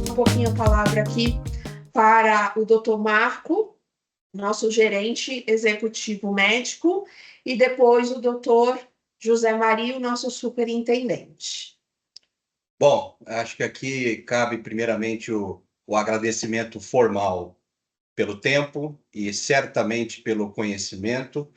Um pouquinho a palavra aqui para o Dr. Marco, nosso gerente executivo médico, e depois o Dr. José Maria, o nosso superintendente. Bom, acho que aqui cabe primeiramente o agradecimento formal pelo tempo e certamente pelo conhecimento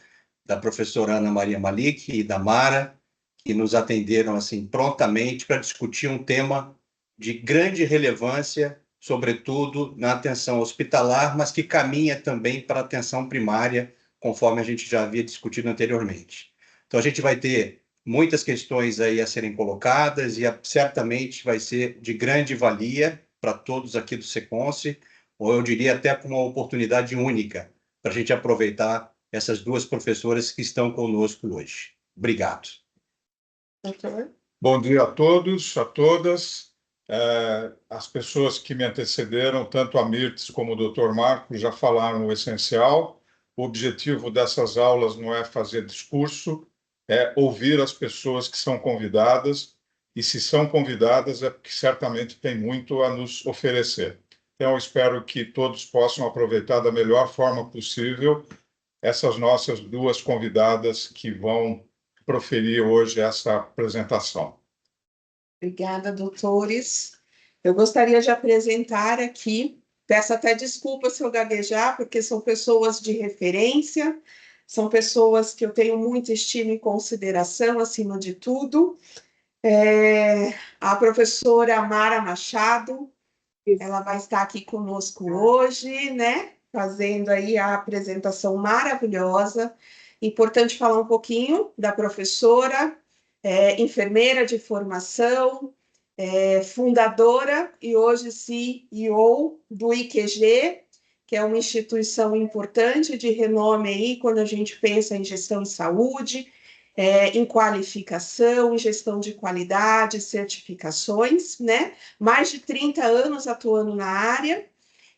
da professora Ana Maria Malik e da Mara, que nos atenderam assim prontamente para discutir um tema de grande relevância, sobretudo na atenção hospitalar, mas que caminha também para a atenção primária, conforme a gente já havia discutido anteriormente. Então, a gente vai ter muitas questões aí a serem colocadas e certamente vai ser de grande valia para todos aqui do Seconce, ou eu diria até com uma oportunidade única para a gente aproveitar essas duas professoras que estão conosco hoje. Obrigado. Doutor? Bom dia a todos, a todas. As pessoas que me antecederam, tanto a Mirtes como o Dr. Marco, já falaram o essencial. O objetivo dessas aulas não é fazer discurso, é ouvir as pessoas que são convidadas, e se são convidadas é porque certamente tem muito a nos oferecer. Então, eu espero que todos possam aproveitar da melhor forma possível essas nossas duas convidadas que vão proferir hoje essa apresentação. Obrigada, doutores. Eu gostaria de apresentar aqui, peço até desculpa se eu gaguejar, porque são pessoas de referência, são pessoas que eu tenho muita estima e consideração, acima de tudo. A professora Mara Machado, ela vai estar aqui conosco hoje, né? Fazendo aí a apresentação maravilhosa. Importante falar um pouquinho da professora, enfermeira de formação, fundadora e hoje CEO do IQG, que é uma instituição importante de renome aí quando a gente pensa em gestão de saúde, em qualificação, em gestão de qualidade, certificações, né? Mais de 30 anos atuando na área.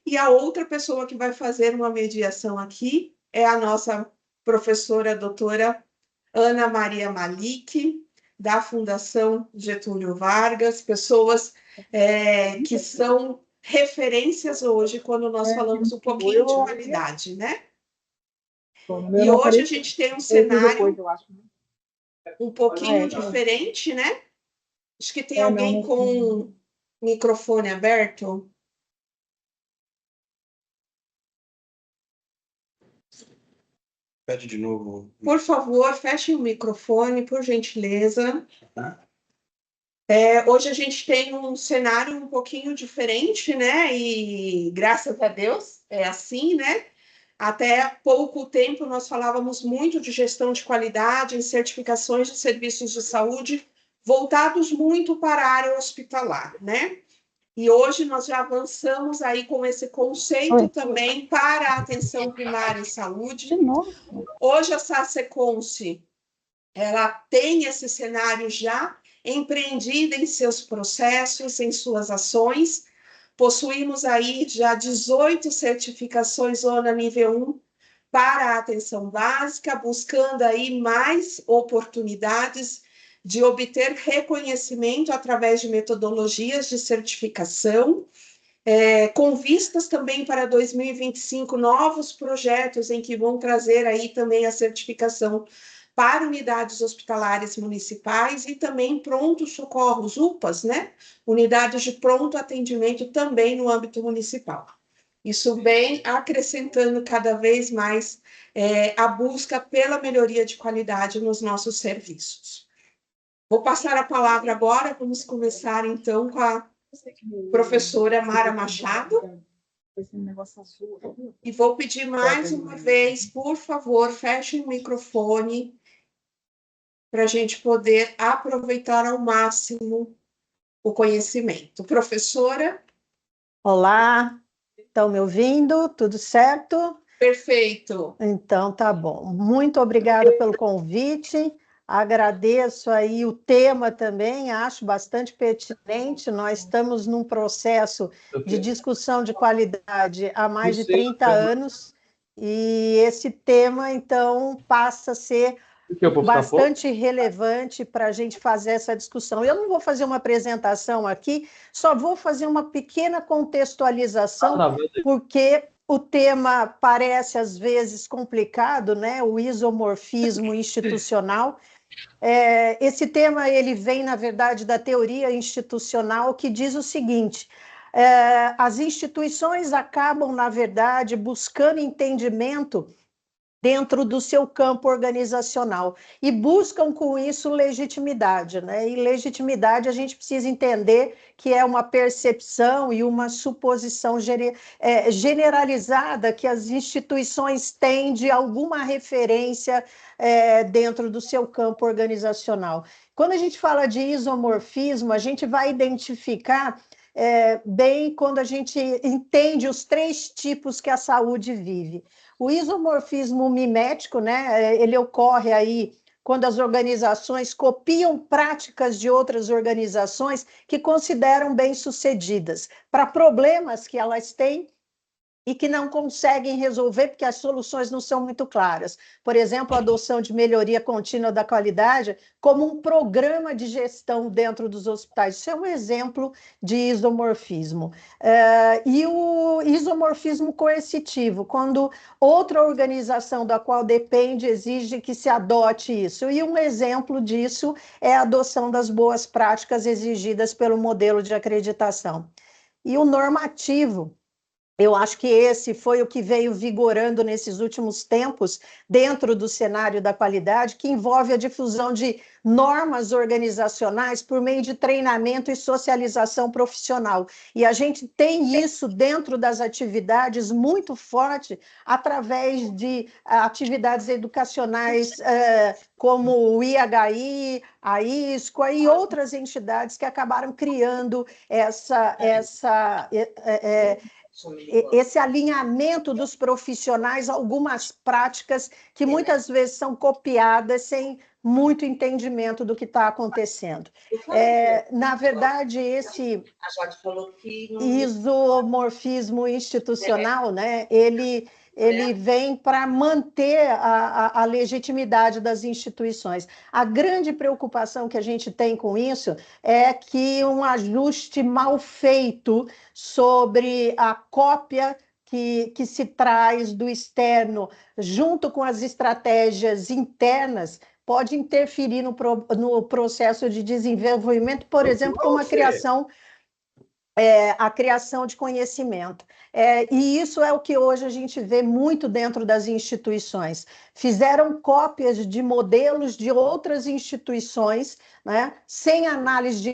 E a outra pessoa que vai fazer uma mediação aqui é a nossa professora doutora Ana Maria Malik, da Fundação Getúlio Vargas, pessoas que são referências hoje quando nós falamos um pouquinho de qualidade, né? E hoje a gente tem um cenário um pouquinho diferente, né? Acho que tem alguém com microfone aberto. Pede de novo. Por favor, feche o microfone, por gentileza. Hoje a gente tem um cenário um pouquinho diferente, né? E graças a Deus é assim, né? Até pouco tempo nós falávamos muito de gestão de qualidade em certificações de serviços de saúde voltados muito para a área hospitalar, né? E hoje nós já avançamos aí com esse conceito também para a atenção primária em saúde. Hoje a SASECONSE, ela tem esse cenário já empreendido em seus processos, em suas ações. Possuímos aí já 18 certificações ONA nível 1 para a atenção básica, buscando aí mais oportunidades de obter reconhecimento através de metodologias de certificação, com vistas também para 2025, novos projetos em que vão trazer aí também a certificação para unidades hospitalares municipais e também prontos socorros, UPAs, né? Unidades de pronto atendimento também no âmbito municipal. Isso vem acrescentando cada vez mais a busca pela melhoria de qualidade nos nossos serviços. Vou passar a palavra agora, vamos começar então com a professora Mara Machado. E vou pedir mais uma vez, por favor, fechem o microfone para a gente poder aproveitar ao máximo o conhecimento. Professora? Olá, estão me ouvindo? Tudo certo? Perfeito. Então, tá bom. Muito obrigada pelo convite. Agradeço aí o tema também, acho bastante pertinente. Nós estamos num processo de discussão de qualidade há mais de 30 anos, e esse tema, então, passa a ser bastante relevante para a gente fazer essa discussão. Eu não vou fazer uma apresentação aqui, só vou fazer uma pequena contextualização, porque o tema parece, às vezes, complicado, né? O isomorfismo institucional. Esse tema ele vem, na verdade, da teoria institucional, que diz o seguinte: as instituições acabam, na verdade, buscando entendimento dentro do seu campo organizacional e buscam com isso legitimidade, né? E legitimidade a gente precisa entender que é uma percepção e uma suposição generalizada que as instituições têm de alguma referência dentro do seu campo organizacional. Quando a gente fala de isomorfismo, a gente vai identificar bem quando a gente entende os 3 tipos que a saúde vive. O isomorfismo mimético, né, ele ocorre aí quando as organizações copiam práticas de outras organizações que consideram bem-sucedidas para problemas que elas têm e que não conseguem resolver porque as soluções não são muito claras. Por exemplo, a adoção de melhoria contínua da qualidade como um programa de gestão dentro dos hospitais. Isso é um exemplo de isomorfismo. E o isomorfismo coercitivo, quando outra organização da qual depende exige que se adote isso. E um exemplo disso é a adoção das boas práticas exigidas pelo modelo de acreditação. E o normativo, eu acho que esse foi o que veio vigorando nesses últimos tempos dentro do cenário da qualidade, que envolve a difusão de normas organizacionais por meio de treinamento e socialização profissional. E a gente tem isso dentro das atividades muito forte através de atividades educacionais como o IHI, a ISCOA e outras entidades que acabaram criando esse alinhamento dos profissionais, algumas práticas que muitas vezes são copiadas sem muito entendimento do que está acontecendo. Na verdade, esse isomorfismo institucional, né, ele vem para manter a legitimidade das instituições. A grande preocupação que a gente tem com isso é que um ajuste mal feito sobre a cópia que se traz do externo, junto com as estratégias internas, pode interferir no processo de desenvolvimento, por exemplo, como a criação de conhecimento. E isso é o que hoje a gente vê muito dentro das instituições. Fizeram cópias de modelos de outras instituições, né, sem análise de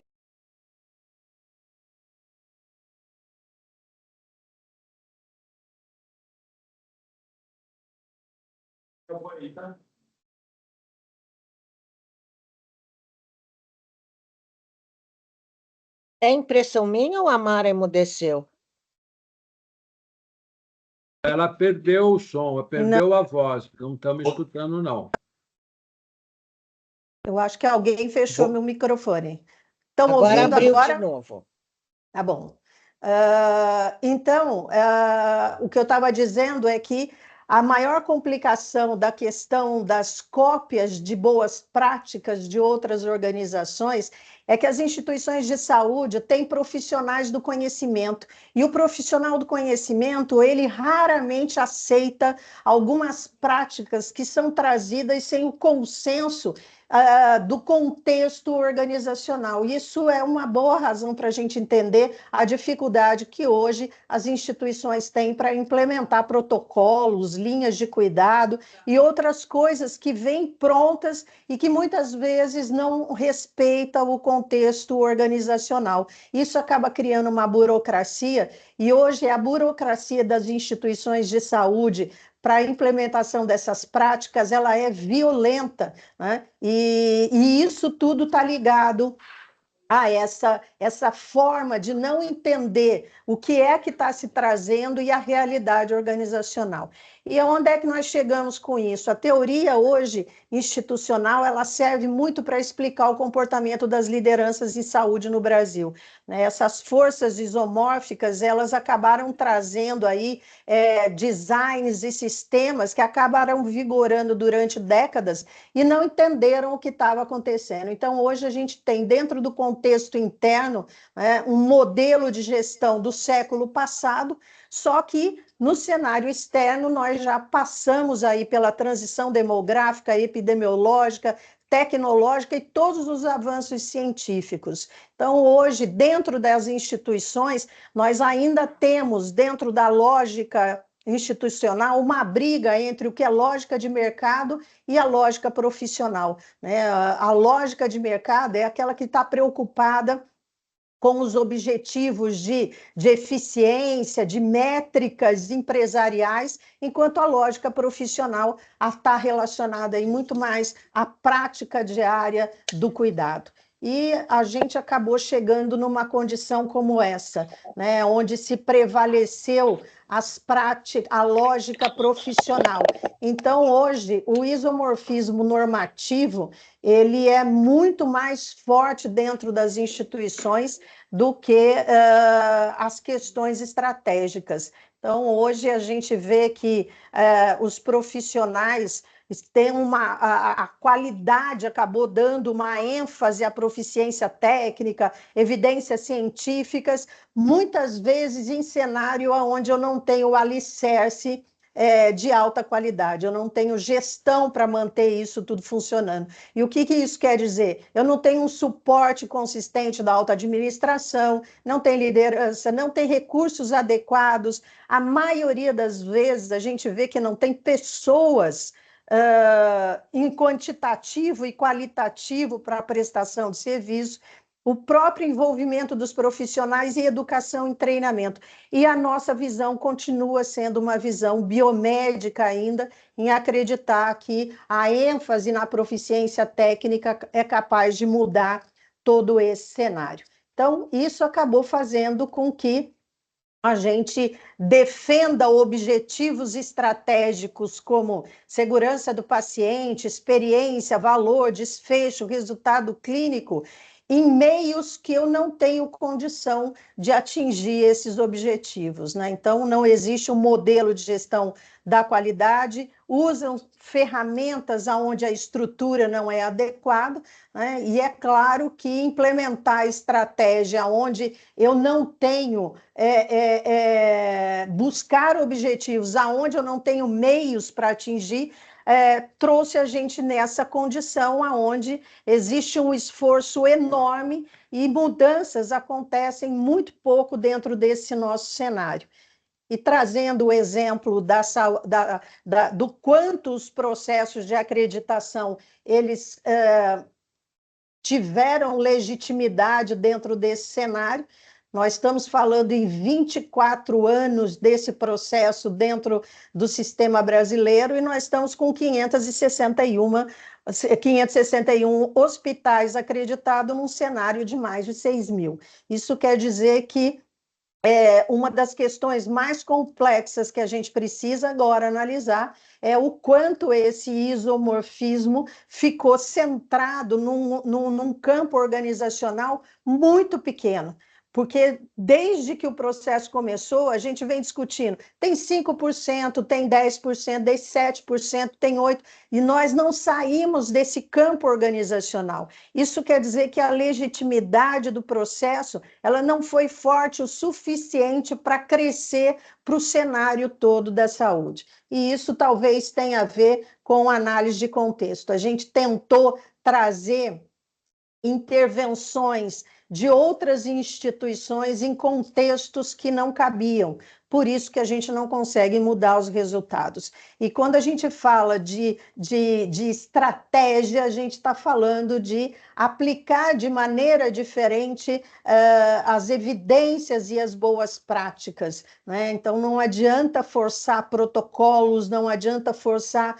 É impressão minha ou a Mara emudeceu? Ela perdeu o som, perdeu a voz. Não estamos escutando, não. Eu acho que alguém fechou meu microfone. Estão Agora ouvindo abriu agora? de novo. Tá bom. Então, o que eu estava dizendo é que a maior complicação da questão das cópias de boas práticas de outras organizações é que as instituições de saúde têm profissionais do conhecimento, e o profissional do conhecimento, ele raramente aceita algumas práticas que são trazidas sem o consenso do contexto organizacional. Isso é uma boa razão para a gente entender a dificuldade que hoje as instituições têm para implementar protocolos, linhas de cuidado e outras coisas que vêm prontas e que muitas vezes não respeitam o contexto organizacional. Isso acaba criando uma burocracia, e hoje a burocracia das instituições de saúde para a implementação dessas práticas, ela é violenta, né? E isso tudo está ligado essa forma de não entender o que é que está se trazendo e a realidade organizacional. E onde é que nós chegamos com isso? A teoria hoje institucional, ela serve muito para explicar o comportamento das lideranças em saúde no Brasil. Essas forças isomórficas, elas acabaram trazendo aí designs e sistemas que acabaram vigorando durante décadas e não entenderam o que estava acontecendo. Então, hoje a gente tem, dentro do contexto interno, um modelo de gestão do século passado, só que no cenário externo nós já passamos aí pela transição demográfica, epidemiológica, tecnológica e todos os avanços científicos. Então, hoje, dentro das instituições, nós ainda temos, dentro da lógica institucional, uma briga entre o que é lógica de mercado e a lógica profissional. A lógica de mercado é aquela que está preocupada com os objetivos de eficiência, de métricas empresariais, enquanto a lógica profissional está relacionada aí muito mais à prática diária do cuidado. E a gente acabou chegando numa condição como essa, onde se prevaleceu a lógica profissional. Então, hoje, o isomorfismo normativo, ele é muito mais forte dentro das instituições do que as questões estratégicas. Então, hoje a gente vê que os profissionais têm a qualidade acabou dando uma ênfase à proficiência técnica, evidências científicas, muitas vezes em cenário onde eu não tenho o alicerce de alta qualidade, eu não tenho gestão para manter isso tudo funcionando. E o que isso quer dizer? Eu não tenho um suporte consistente da alta administração, não tem liderança, não tem recursos adequados, a maioria das vezes a gente vê que não tem pessoas em quantitativo e qualitativo para a prestação de serviço, o próprio envolvimento dos profissionais em educação e treinamento. E a nossa visão continua sendo uma visão biomédica ainda, em acreditar que a ênfase na proficiência técnica é capaz de mudar todo esse cenário. Então, isso acabou fazendo com que a gente defenda objetivos estratégicos como segurança do paciente, experiência, valor, desfecho, resultado clínico, em meios que eu não tenho condição de atingir esses objetivos. Então, não existe um modelo de gestão da qualidade, usam ferramentas onde a estrutura não é adequada, e é claro que implementar estratégia onde eu não tenho, buscar objetivos aonde eu não tenho meios para atingir, trouxe a gente nessa condição onde existe um esforço enorme e mudanças acontecem muito pouco dentro desse nosso cenário. E trazendo o exemplo do quanto os processos de acreditação eles tiveram legitimidade dentro desse cenário, nós estamos falando em 24 anos desse processo dentro do sistema brasileiro e nós estamos com 561 hospitais acreditados num cenário de mais de 6 mil. Isso quer dizer que uma das questões mais complexas que a gente precisa agora analisar é o quanto esse isomorfismo ficou centrado num campo organizacional muito pequeno. Porque desde que o processo começou, a gente vem discutindo, tem 5%, tem 10%, tem 7%, tem 8%, e nós não saímos desse campo organizacional. Isso quer dizer que a legitimidade do processo ela não foi forte o suficiente para crescer para o cenário todo da saúde. E isso talvez tenha a ver com análise de contexto. A gente tentou trazer intervenções de outras instituições em contextos que não cabiam. Por isso que a gente não consegue mudar os resultados. E quando a gente fala de estratégia, a gente está falando de aplicar de maneira diferente as evidências e as boas práticas. Então, não adianta forçar protocolos, não adianta forçar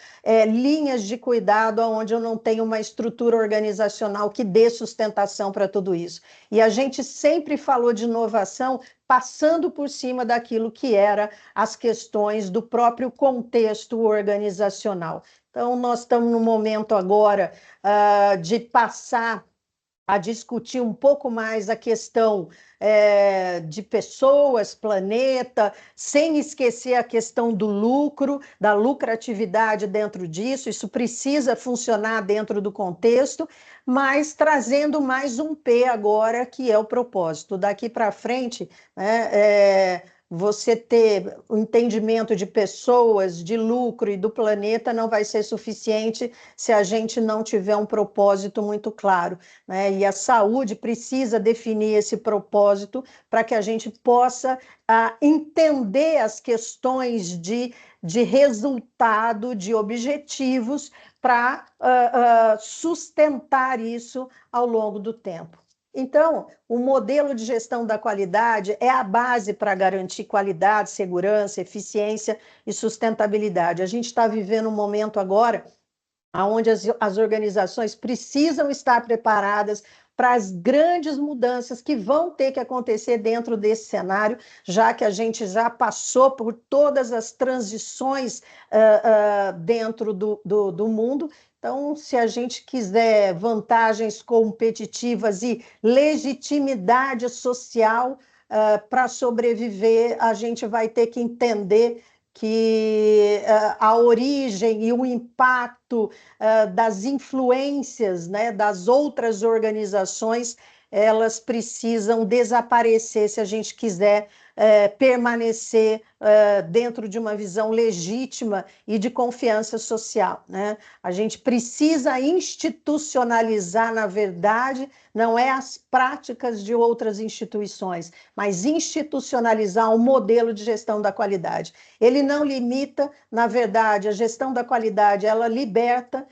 linhas de cuidado onde eu não tenho uma estrutura organizacional que dê sustentação para tudo isso. E a gente sempre falou de inovação passando por cima daquilo que era as questões do próprio contexto organizacional. Então, nós estamos no momento agora de passar a discutir um pouco mais a questão de pessoas, planeta, sem esquecer a questão do lucro, da lucratividade dentro disso. Isso precisa funcionar dentro do contexto, mas trazendo mais um P agora, que é o propósito. Daqui para frente, né, você ter o entendimento de pessoas, de lucro e do planeta não vai ser suficiente se a gente não tiver um propósito muito claro, né? E a saúde precisa definir esse propósito para que a gente possa entender as questões de resultado, de objetivos, para sustentar isso ao longo do tempo. Então, o modelo de gestão da qualidade é a base para garantir qualidade, segurança, eficiência e sustentabilidade. A gente está vivendo um momento agora onde as organizações precisam estar preparadas para as grandes mudanças que vão ter que acontecer dentro desse cenário, já que a gente já passou por todas as transições dentro do mundo. Então, se a gente quiser vantagens competitivas e legitimidade social para sobreviver, a gente vai ter que entender que a origem e o impacto das influências, né, das outras organizações, elas precisam desaparecer se a gente quiser permanecer dentro de uma visão legítima e de confiança social, né? A gente precisa institucionalizar, na verdade, não é as práticas de outras instituições, mas institucionalizar um modelo de gestão da qualidade. Ele não limita, na verdade, a gestão da qualidade, ela liberta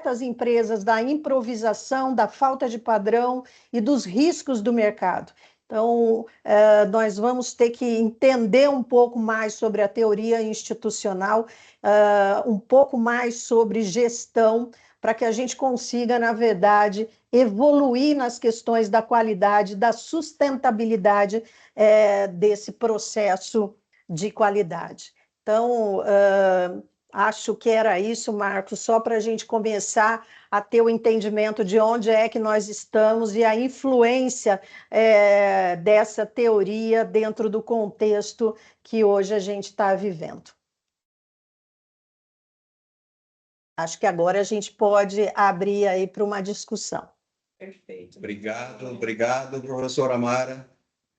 as empresas da improvisação, da falta de padrão e dos riscos do mercado. Então, nós vamos ter que entender um pouco mais sobre a teoria institucional, um pouco mais sobre gestão, para que a gente consiga, na verdade, evoluir nas questões da qualidade, da sustentabilidade desse processo de qualidade. Então, acho que era isso, Marcos, só para a gente começar a ter o entendimento de onde é que nós estamos e a influência dessa teoria dentro do contexto que hoje a gente está vivendo. Acho que agora a gente pode abrir aí para uma discussão. Perfeito. Obrigado, professora Mara.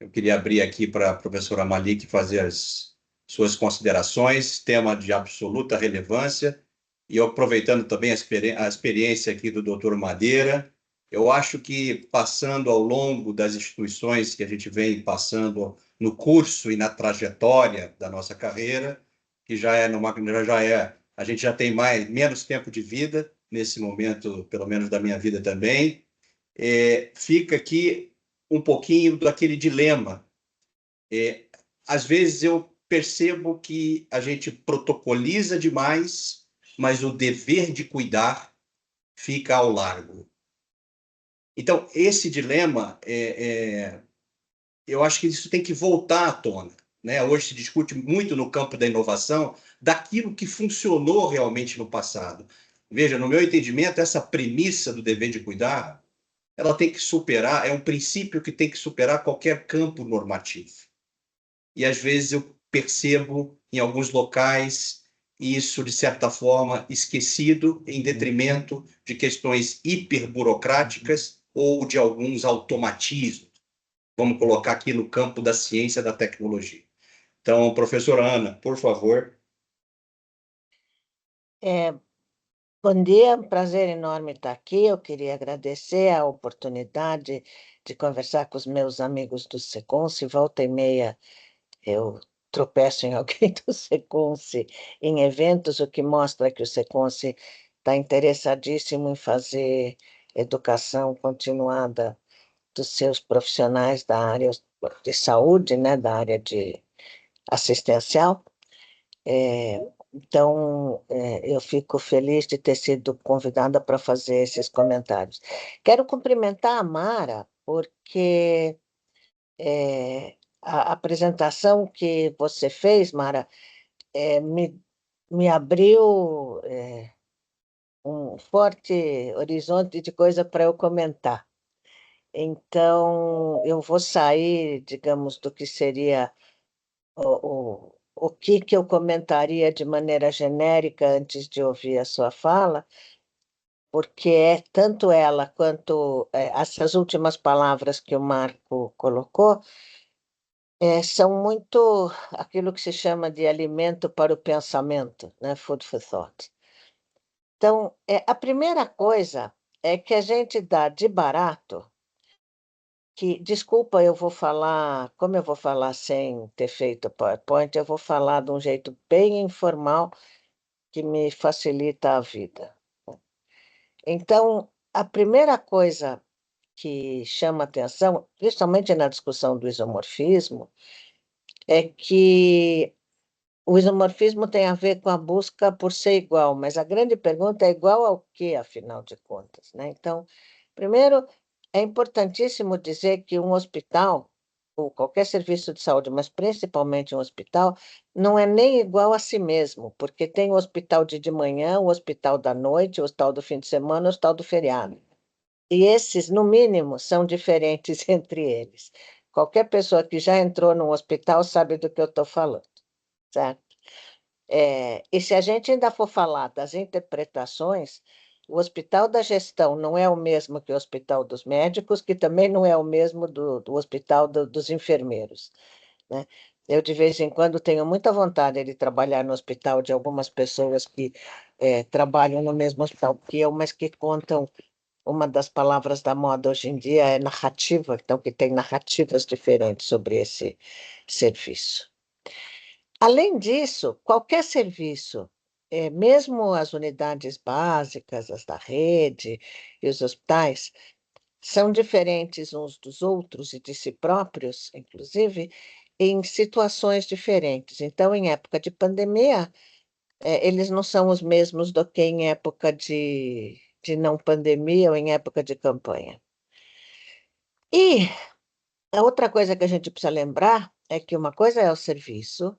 Eu queria abrir aqui para a professora Malik fazer as suas considerações, tema de absoluta relevância, e eu aproveitando também a experiência aqui do doutor Madeira, eu acho que passando ao longo das instituições que a gente vem passando no curso e na trajetória da nossa carreira, que a gente já tem menos tempo de vida, nesse momento, pelo menos da minha vida também, fica aqui um pouquinho daquele dilema. Às vezes eu percebo que a gente protocoliza demais, mas o dever de cuidar fica ao largo. Então, esse dilema, eu acho que isso tem que voltar à tona, né? Hoje se discute muito no campo da inovação daquilo que funcionou realmente no passado. Veja, no meu entendimento, essa premissa do dever de cuidar, ela tem que superar, é um princípio que tem que superar qualquer campo normativo. E, às vezes, eu percebo, em alguns locais, isso, de certa forma, esquecido em detrimento de questões hiperburocráticas ou de alguns automatismos. Vamos colocar aqui no campo da ciência e da tecnologia. Então, professora Ana, por favor. Bom dia, um prazer enorme estar aqui. Eu queria agradecer a oportunidade de conversar com os meus amigos do Seconce. Volta e meia eu tropeço em alguém do Seconce em eventos, o que mostra que o Seconce está interessadíssimo em fazer educação continuada dos seus profissionais da área de saúde, né, da área de assistencial. Então, eu fico feliz de ter sido convidada para fazer esses comentários. Quero cumprimentar a Mara, porque a apresentação que você fez, Mara, me abriu um forte horizonte de coisa para eu comentar. Então, eu vou sair, digamos, do que seria o que eu comentaria de maneira genérica antes de ouvir a sua fala, porque é tanto ela quanto essas últimas palavras que o Marco colocou, são muito aquilo que se chama de alimento para o pensamento, né? Food for thought. Então, a primeira coisa é que a gente dá de barato que, desculpa, eu vou falar, como eu vou falar sem ter feito PowerPoint, eu vou falar de um jeito bem informal que me facilita a vida. Então, a primeira coisa que chama atenção, principalmente na discussão do isomorfismo, é que o isomorfismo tem a ver com a busca por ser igual, mas a grande pergunta é igual ao quê, afinal de contas, né? Então, primeiro, é importantíssimo dizer que um hospital, ou qualquer serviço de saúde, mas principalmente um hospital, não é nem igual a si mesmo, porque tem o hospital de manhã, o hospital da noite, o hospital do fim de semana, o hospital do feriado. E esses, no mínimo, são diferentes entre eles. Qualquer pessoa que já entrou num hospital sabe do que eu estou falando, certo? E se a gente ainda for falar das interpretações, o hospital da gestão não é o mesmo que o hospital dos médicos, que também não é o mesmo do hospital dos enfermeiros, né? Eu, de vez em quando, tenho muita vontade de trabalhar no hospital de algumas pessoas que trabalham no mesmo hospital que eu, mas que contam. Uma das palavras da moda hoje em dia é narrativa, então que tem narrativas diferentes sobre esse serviço. Além disso, qualquer serviço, mesmo as unidades básicas, as da rede e os hospitais, são diferentes uns dos outros e de si próprios, inclusive, em situações diferentes. Então, em época de pandemia, eles não são os mesmos do que em época de não pandemia ou em época de campanha. E a outra coisa que a gente precisa lembrar é que uma coisa é o serviço,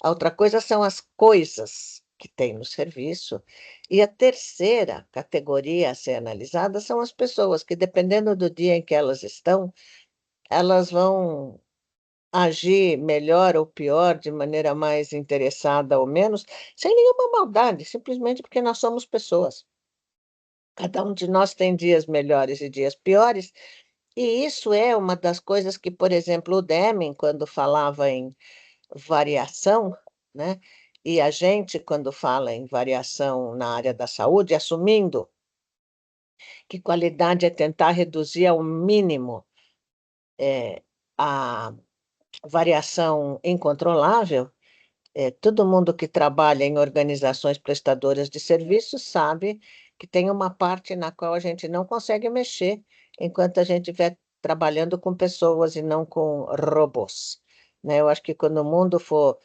a outra coisa são as coisas que tem no serviço, e a terceira categoria a ser analisada são as pessoas que, dependendo do dia em que elas estão, elas vão agir melhor ou pior, de maneira mais interessada ou menos, sem nenhuma maldade, simplesmente porque nós somos pessoas. Cada um de nós tem dias melhores e dias piores, e isso é uma das coisas que, por exemplo, o Deming, quando falava em variação, né? E a gente, quando fala em variação na área da saúde, assumindo que qualidade é tentar reduzir ao mínimo a variação incontrolável, todo mundo que trabalha em organizações prestadoras de serviços sabe que tem uma parte na qual a gente não consegue mexer enquanto a gente estiver trabalhando com pessoas e não com robôs, né? Eu acho que quando o mundo for,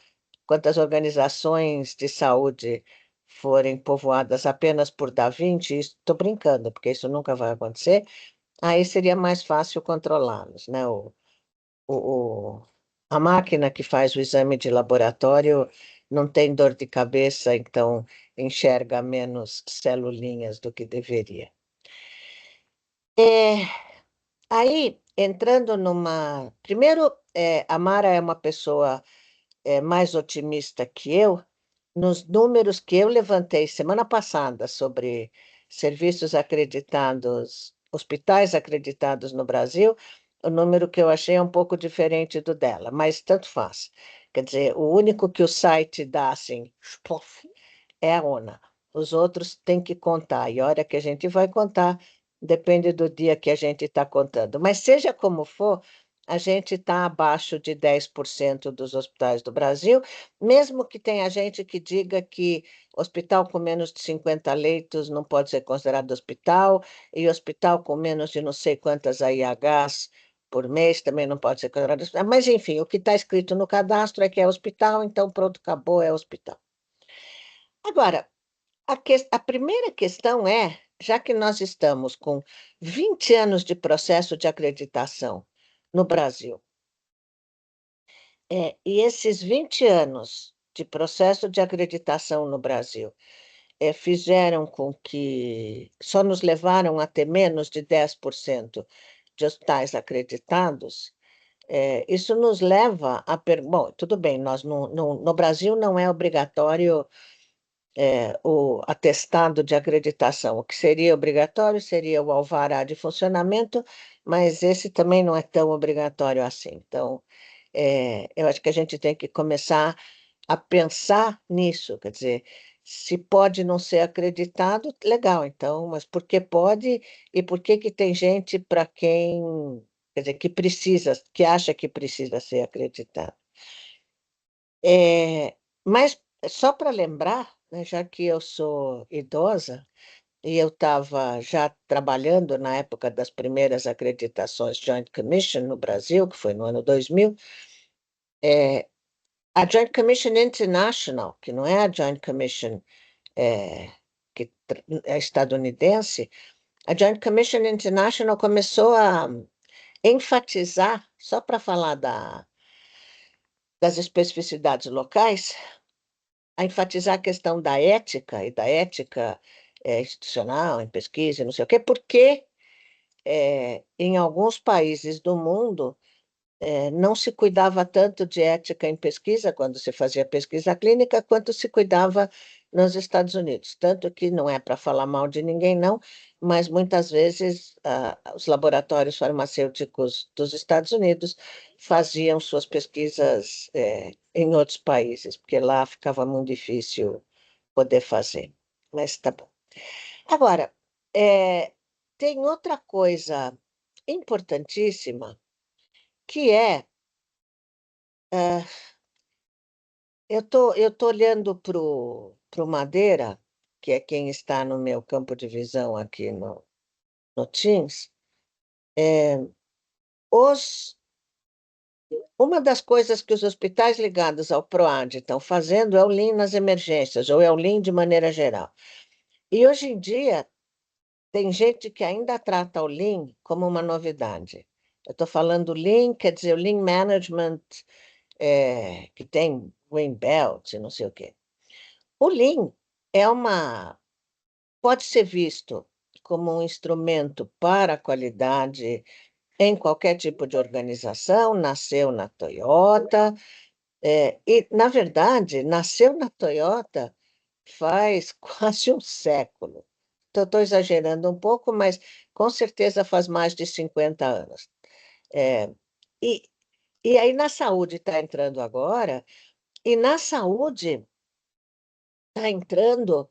quando as organizações de saúde forem povoadas apenas por Da Vinci, estou brincando, porque isso nunca vai acontecer, aí seria mais fácil controlá-los, né? o, a máquina que faz o exame de laboratório não tem dor de cabeça, então enxerga menos celulinhas do que deveria. Aí, entrando numa. Primeiro, a Mara é uma pessoa mais otimista que eu. Nos números que eu levantei semana passada sobre serviços acreditados, hospitais acreditados no Brasil, o número que eu achei é um pouco diferente do dela, mas tanto faz. Quer dizer, o único que o site dá assim, plof, é a ONA. Os outros têm que contar, e a hora que a gente vai contar depende do dia que a gente está contando. Mas seja como for, a gente está abaixo de 10% dos hospitais do Brasil, mesmo que tenha gente que diga que hospital com menos de 50 leitos não pode ser considerado hospital, e hospital com menos de não sei quantas AIHs por mês também não pode ser considerado hospital. Mas, enfim, o que está escrito no cadastro é que é hospital, então pronto, acabou, é hospital. Agora, a primeira questão é, já que nós estamos com 20 anos de processo de acreditação no Brasil, e esses 20 anos de processo de acreditação no Brasil fizeram com que só nos levaram a ter menos de 10% de hospitais acreditados, isso nos leva a... Bom, tudo bem, no Brasil não é obrigatório o atestado de acreditação. O que seria obrigatório seria o alvará de funcionamento, mas esse também não é tão obrigatório assim. Então, eu acho que a gente tem que começar a pensar nisso, quer dizer, se pode não ser acreditado, legal, então, mas por que pode e por que que tem gente para quem, quer dizer, que precisa, que acha que precisa ser acreditado? Mas só para lembrar, né, já que eu sou idosa, e eu estava já trabalhando na época das primeiras acreditações Joint Commission no Brasil, que foi no ano 2000, a Joint Commission International, que não é a Joint Commission que é estadunidense, a Joint Commission International começou a enfatizar, só para falar das especificidades locais, a enfatizar a questão da ética e da ética institucional em pesquisa, e não sei o quê, porque em alguns países do mundo não se cuidava tanto de ética em pesquisa, quando se fazia pesquisa clínica, quanto se cuidava nos Estados Unidos. Tanto que não é para falar mal de ninguém, não, mas muitas vezes os laboratórios farmacêuticos dos Estados Unidos faziam suas pesquisas em outros países, porque lá ficava muito difícil poder fazer. Mas tá bom. Agora, tem outra coisa importantíssima, que eu tô olhando para o Madeira, que é quem está no meu campo de visão aqui no Teams. Uma das coisas que os hospitais ligados ao PROAD estão fazendo é o Lean nas emergências, ou é o Lean de maneira geral. E hoje em dia, tem gente que ainda trata o Lean como uma novidade. Eu estou falando Lean, quer dizer, o Lean Management, que tem Green Belt e não sei o quê. O Lean pode ser visto como um instrumento para a qualidade em qualquer tipo de organização, nasceu na Toyota, e, na verdade, nasceu na Toyota faz quase um século. Estou exagerando um pouco, mas com certeza faz mais de 50 anos. E, e aí na saúde está entrando agora, e na saúde está entrando,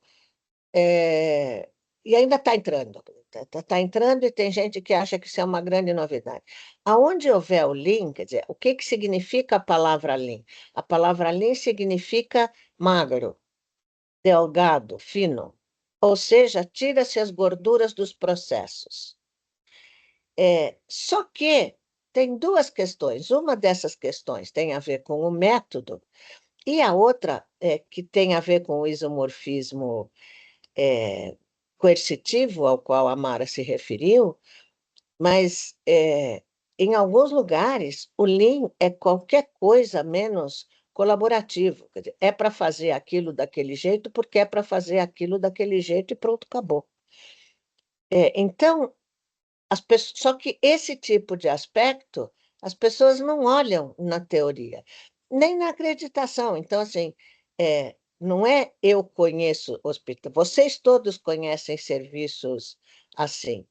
e ainda está entrando. Está entrando e tem gente que acha que isso é uma grande novidade. Aonde houver o Lean, quer dizer, o que significa a palavra Lean? A palavra Lean significa magro, delgado, fino. Ou seja, tira-se as gorduras dos processos. Só que tem duas questões. Uma dessas questões tem a ver com o método, e a outra que tem a ver com o isomorfismo coercitivo, ao qual a Mara se referiu, mas em alguns lugares o Lean é qualquer coisa menos colaborativo. Quer dizer, é para fazer aquilo daquele jeito, porque é para fazer aquilo daquele jeito e pronto, acabou. Então, só que esse tipo de aspecto as pessoas não olham na teoria, nem na acreditação. Então, assim, não é eu conheço hospital, vocês todos conhecem serviços assim,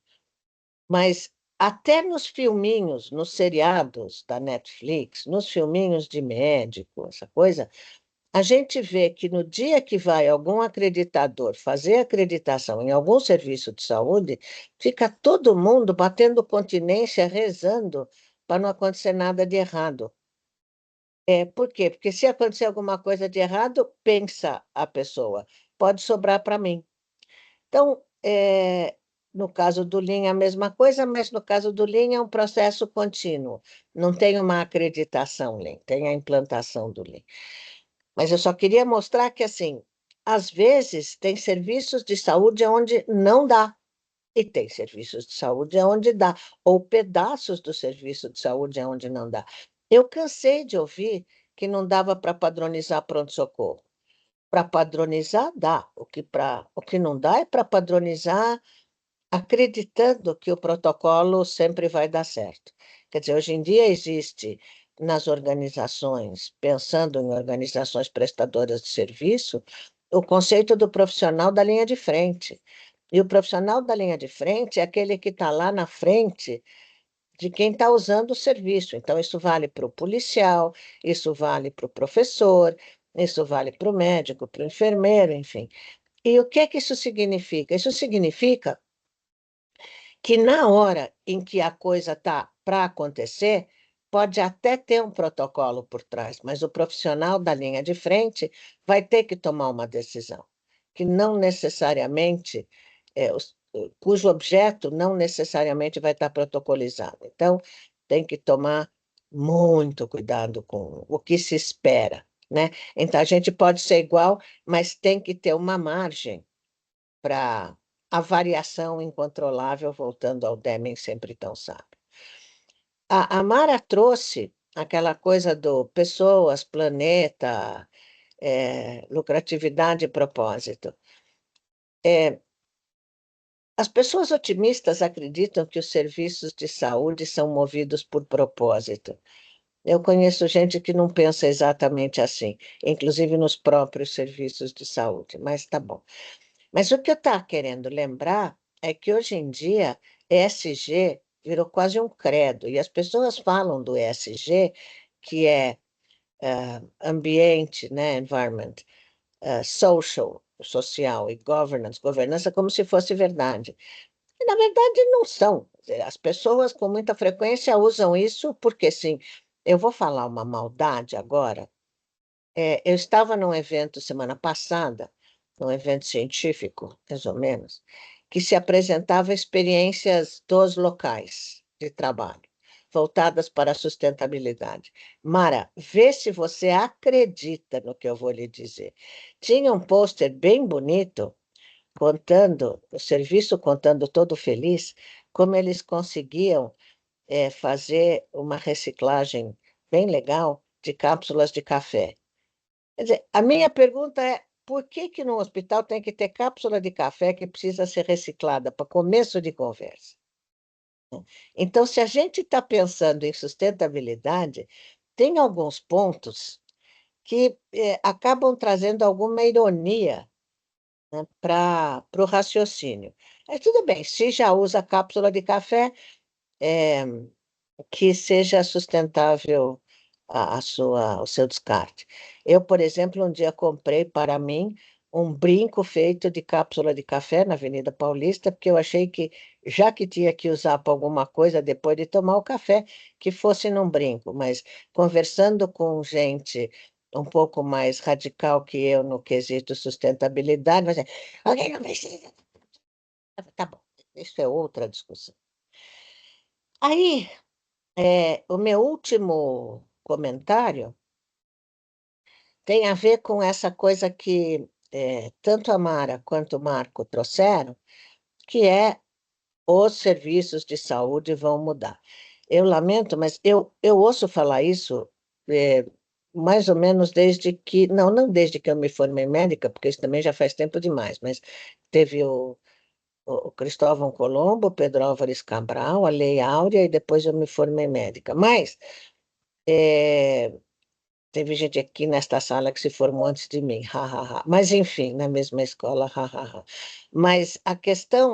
mas até nos filminhos, nos seriados da Netflix, nos filminhos de médico, essa coisa, a gente vê que no dia que vai algum acreditador fazer acreditação em algum serviço de saúde, fica todo mundo batendo continência, rezando para não acontecer nada de errado. Por quê? Porque se acontecer alguma coisa de errado, pensa a pessoa, pode sobrar para mim. Então, no caso do Lean é a mesma coisa, mas no caso do Lean é um processo contínuo. Não tem uma acreditação Lean, tem a implantação do Lean. Mas eu só queria mostrar que, assim, às vezes, tem serviços de saúde onde não dá, e tem serviços de saúde onde dá, ou pedaços do serviço de saúde onde não dá. Eu cansei de ouvir que não dava para padronizar pronto-socorro. Para padronizar, dá. O que não dá é para padronizar acreditando que o protocolo sempre vai dar certo. Quer dizer, hoje em dia existe nas organizações, pensando em organizações prestadoras de serviço, o conceito do profissional da linha de frente. E o profissional da linha de frente é aquele que está lá na frente de quem está usando o serviço. Então, isso vale para o policial, isso vale para o professor, isso vale para o médico, para o enfermeiro, enfim. E o que é que isso significa? Isso significa que na hora em que a coisa está para acontecer, pode até ter um protocolo por trás, mas o profissional da linha de frente vai ter que tomar uma decisão, que não necessariamente, cujo objeto não necessariamente vai estar protocolizado. Então, tem que tomar muito cuidado com o que se espera, né? Então, a gente pode ser igual, mas tem que ter uma margem para a variação incontrolável, voltando ao Deming sempre tão sábio. A Mara trouxe aquela coisa do pessoas, planeta, lucratividade e propósito. As pessoas otimistas acreditam que os serviços de saúde são movidos por propósito. Eu conheço gente que não pensa exatamente assim, inclusive nos próprios serviços de saúde, mas tá bom. Mas o que eu estava querendo lembrar é que hoje em dia ESG virou quase um credo, e as pessoas falam do ESG, que é ambiente, né, environment, social e governança, como se fosse verdade. E, na verdade, não são. As pessoas com muita frequência usam isso porque, sim, eu vou falar uma maldade agora. Eu estava num evento semana passada, num evento científico, mais ou menos, que se apresentava experiências dos locais de trabalho, voltadas para a sustentabilidade. Mara, vê se você acredita no que eu vou lhe dizer. Tinha um pôster bem bonito, contando, o serviço contando todo feliz, como eles conseguiam fazer uma reciclagem bem legal de cápsulas de café. Quer dizer, a minha pergunta é, por que que no hospital tem que ter cápsula de café que precisa ser reciclada para começo de conversa? Então, se a gente está pensando em sustentabilidade, tem alguns pontos que acabam trazendo alguma ironia, né, para o raciocínio. Tudo bem, se já usa cápsula de café, é, que seja sustentável o seu descarte. Eu, por exemplo, um dia comprei para mim um brinco feito de cápsula de café na Avenida Paulista, porque eu achei que, já que tinha que usar para alguma coisa depois de tomar o café, que fosse num brinco. Mas conversando com gente um pouco mais radical que eu no quesito sustentabilidade, mas alguém não precisa. Tá bom, isso é outra discussão. Aí, o meu último comentário tem a ver com essa coisa que tanto a Mara quanto o Marco trouxeram, que é os serviços de saúde vão mudar. Eu lamento, mas eu ouço falar isso mais ou menos desde que... Não desde que eu me formei médica, porque isso também já faz tempo demais, mas teve o Cristóvão Colombo, o Pedro Álvares Cabral, a Lei Áurea, e depois eu me formei médica. Mas teve gente aqui nesta sala que se formou antes de mim, ha, ha, ha. Mas, enfim, na mesma escola, ha, ha, ha. Mas a questão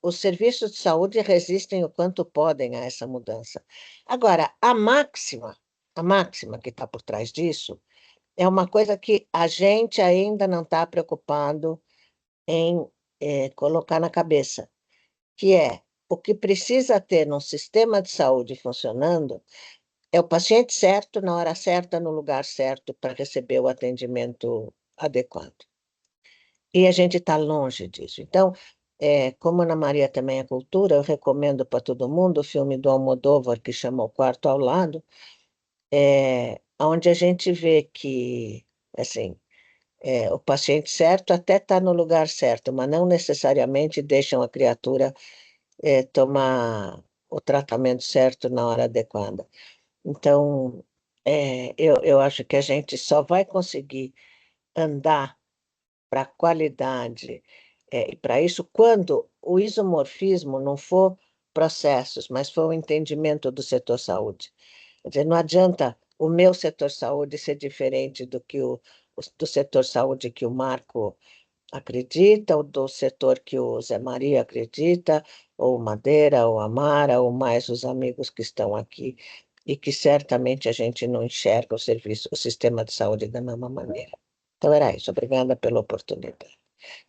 os serviços de saúde resistem o quanto podem a essa mudança. Agora, a máxima que está por trás disso, é uma coisa que a gente ainda não está preocupado em colocar na cabeça, que é o que precisa ter num sistema de saúde funcionando é o paciente certo, na hora certa, no lugar certo, para receber o atendimento adequado. E a gente está longe disso. Então, como Ana Maria também é cultura, eu recomendo para todo mundo o filme do Almodóvar, que chama O Quarto ao Lado, onde a gente vê que, assim, O paciente certo até está no lugar certo, mas não necessariamente deixam a criatura tomar o tratamento certo na hora adequada. Então, eu acho que a gente só vai conseguir andar para a qualidade e para isso quando o isomorfismo não for processos, mas for o entendimento do setor saúde. Quer dizer, não adianta o meu setor saúde ser diferente do setor saúde que o Marco acredita, ou do setor que o Zé Maria acredita, ou Madeira, ou Amara, ou mais os amigos que estão aqui, e que certamente a gente não enxerga o sistema de saúde da mesma maneira. Então era isso, obrigada pela oportunidade.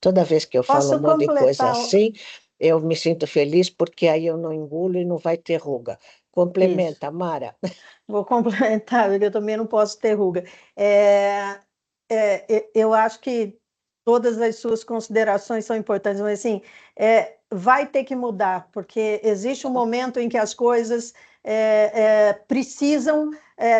Toda vez que eu falo Posso um monte de coisa completar assim, eu me sinto feliz porque aí eu não engulo e não vai ter ruga. isso? Complementa, Mara. Vou complementar, porque eu também não posso ter ruga. Eu acho que todas as suas considerações são importantes, mas assim, vai ter que mudar, porque existe um momento em que as coisas precisam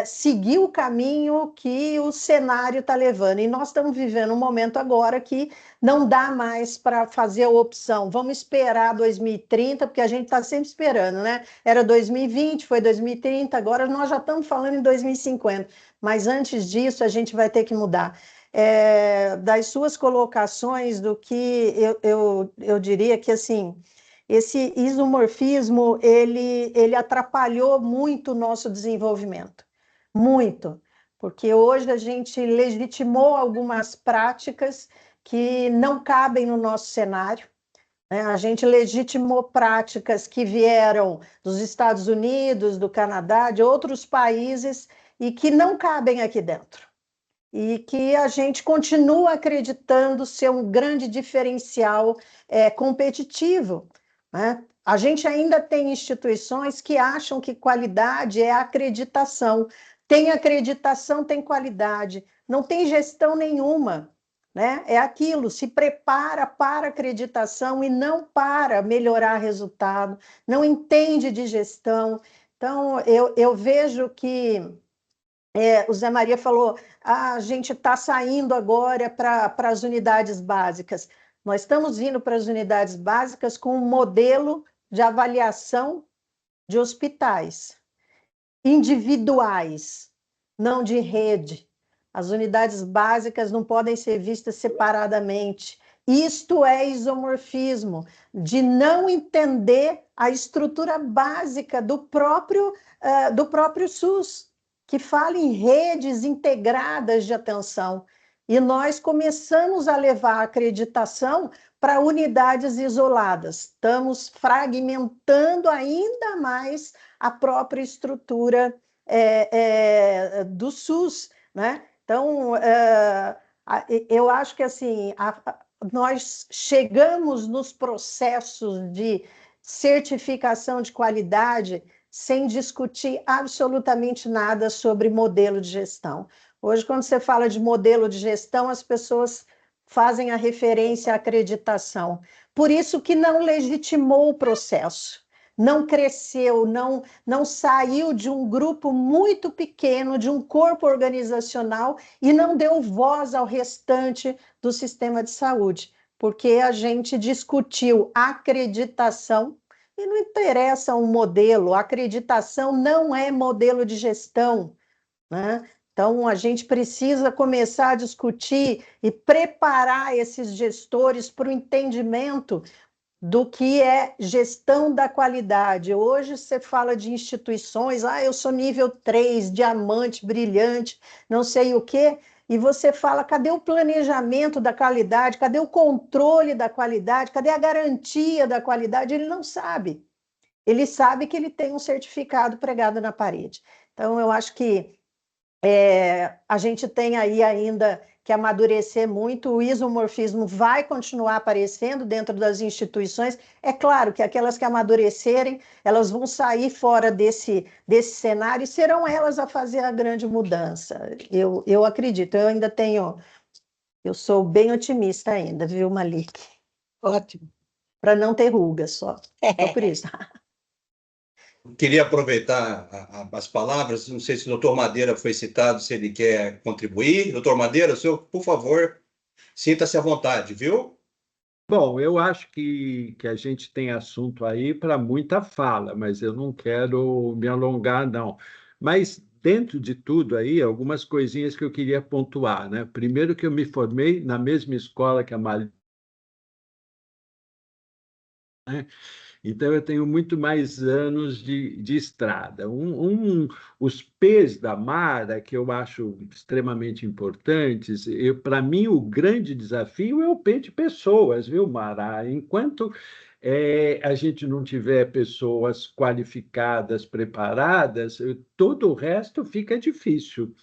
seguir o caminho que o cenário está levando. E nós estamos vivendo um momento agora que não dá mais para fazer a opção. Vamos esperar 2030, porque a gente está sempre esperando, né? Era 2020, foi 2030, agora nós já estamos falando em 2050. Mas antes disso, a gente vai ter que mudar. Das suas colocações, do que eu diria que assim, esse isomorfismo ele atrapalhou muito o nosso desenvolvimento, muito, porque hoje a gente legitimou algumas práticas que não cabem no nosso cenário, né? A gente legitimou práticas que vieram dos Estados Unidos, do Canadá, de outros países e que não cabem aqui dentro e que a gente continua acreditando ser um grande diferencial competitivo, né? A gente ainda tem instituições que acham que qualidade é acreditação. Tem acreditação, tem qualidade. Não tem gestão nenhuma, né? É aquilo, se prepara para acreditação e não para melhorar resultado, não entende de gestão. Então, eu vejo que o Zé Maria falou, a gente está saindo agora para as unidades básicas. Nós estamos indo para as unidades básicas com um modelo de avaliação de hospitais individuais, não de rede. As unidades básicas não podem ser vistas separadamente. Isto é isomorfismo, de não entender a estrutura básica do próprio SUS, que fala em redes integradas de atenção. E nós começamos a levar a acreditação para unidades isoladas. Estamos fragmentando ainda mais a própria estrutura do SUS, né? Então, eu acho que assim, nós chegamos nos processos de certificação de qualidade sem discutir absolutamente nada sobre modelo de gestão. Hoje, quando você fala de modelo de gestão, as pessoas fazem a referência à acreditação. Por isso que não legitimou o processo, não cresceu, não saiu de um grupo muito pequeno, de um corpo organizacional, e não deu voz ao restante do sistema de saúde, porque a gente discutiu acreditação, e não interessa um modelo, a acreditação não é modelo de gestão, né? Então, a gente precisa começar a discutir e preparar esses gestores para o entendimento do que é gestão da qualidade. Hoje você fala de instituições, eu sou nível 3, diamante, brilhante, não sei o quê, e você fala, cadê o planejamento da qualidade, cadê o controle da qualidade, cadê a garantia da qualidade? Ele não sabe. Ele sabe que ele tem um certificado pregado na parede. Então, eu acho que a gente tem aí ainda que amadurecer muito, o isomorfismo vai continuar aparecendo dentro das instituições. É claro que aquelas que amadurecerem, elas vão sair fora desse cenário e serão elas a fazer a grande mudança. Eu acredito, eu sou bem otimista ainda, viu, Malik? Ótimo. Para não ter ruga só por isso. Queria aproveitar as palavras, não sei se o doutor Madeira foi citado, se ele quer contribuir. Doutor Madeira, o senhor, por favor, Sinta-se à vontade, viu? Bom, eu acho que a gente tem assunto aí para muita fala, mas eu não quero me alongar, não. Mas, dentro de tudo aí, algumas coisinhas que eu queria pontuar, né? Primeiro que eu me formei na mesma escola que a Maria, né? Então, eu tenho muito mais anos de estrada. Os P's da Mara, que eu acho extremamente importantes, para mim, o grande desafio é o P de pessoas, viu, Mara? Enquanto a gente não tiver pessoas qualificadas, preparadas, todo o resto fica difícil.